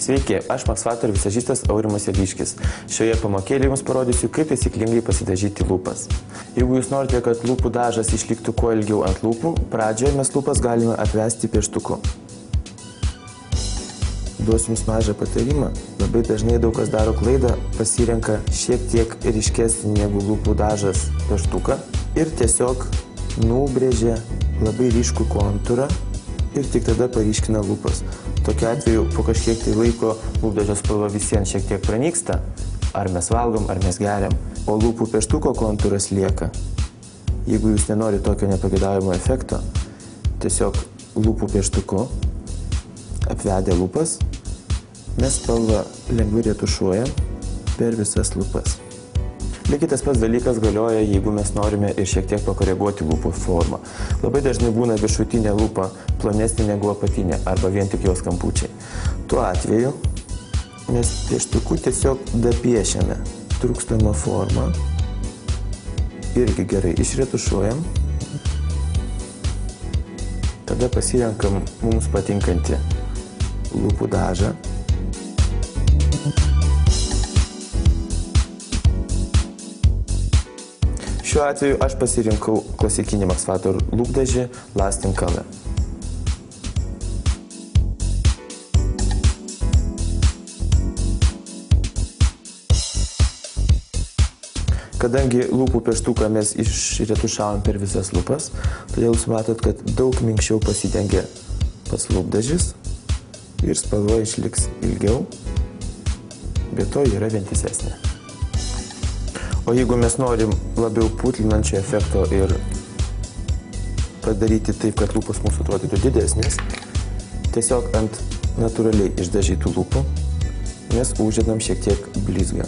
Sveiki, aš Max-Factor visažistas Aurimas Jagiškis. Šioje pamokėlėje jums parodysiu, kaip taisyklingai pasidažyti lūpas. Jeigu jūs norite, kad lūpų dažas išliktų kuo ilgiau ant lūpų, pradžioje mes lūpas galime apvesti pieštuku. Duosiu jums mažą patarimą. Labai dažnai daug kas daro klaidą, pasirenka šiek tiek ryškesnį negu lūpų dažas pieštuką ir tiesiog nubrėžia labai ryškų kontūrą ir tik tada paryškina lūpas. Tokiu atveju po kažkiek tai laiko lūpdažio spalva visiems šiek tiek pranyksta, ar mes valgom, ar mes geriam, o lūpų pieštuko kontūras lieka. Jeigu jūs nenorite tokio nepageidaujamo efekto, tiesiog lūpų pieštuku apvedę lūpas, mes spalvą lengvai retušuojam per visas lūpas. Lygiai tas pats dalykas galioja, jeigu mes norime ir šiek tiek pakoreguoti lūpų formą. Labai dažnai būna viršutinė lūpa plonesnė negu apatinė arba vien tik jos kampučiai. Tuo atveju mes pieštuku tiesiog dapiešiame trūkstamą formą, irgi gerai išretušuojam, tada pasirenkam mums patinkantį lūpų dažą. Šiuo atveju aš pasirinkau klasikinį Max-Factor lūpdažį Lasting Color. Kadangi lūpų pieštuką mes išretušavom per visas lūpas, todėl jūs matot, kad daug minkščiau pasidengia pats lūpdažis ir spalva išliks ilgiau, bet to yra vientisesnė. O jeigu mes norim labiau putlinančio efekto ir padaryti taip, kad lūpos mūsų atrodytų didesnės, tiesiog ant natūraliai išdažytų lūpų mes uždedam šiek tiek blizgio.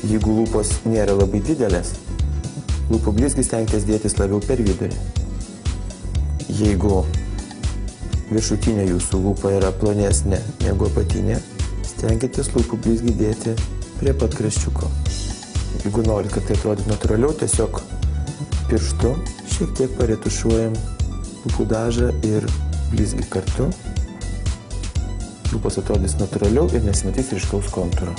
Jeigu lūpos nėra labai didelės, lūpų blizgį stenkitės dėtis labiau per vidurį. Jeigu viršutinė jūsų lūpa yra plonesnė negu apatinė, stenkitės lūpų blizgį dėti prie pat kraščiuko. Jeigu norit, kad tai atrodytų natūraliau, tiesiog pirštu šiek tiek paretušuojam lūpų dažą ir blizgį kartu. Lūpos atrodys natūraliau ir nesimatys ryškaus kontūro.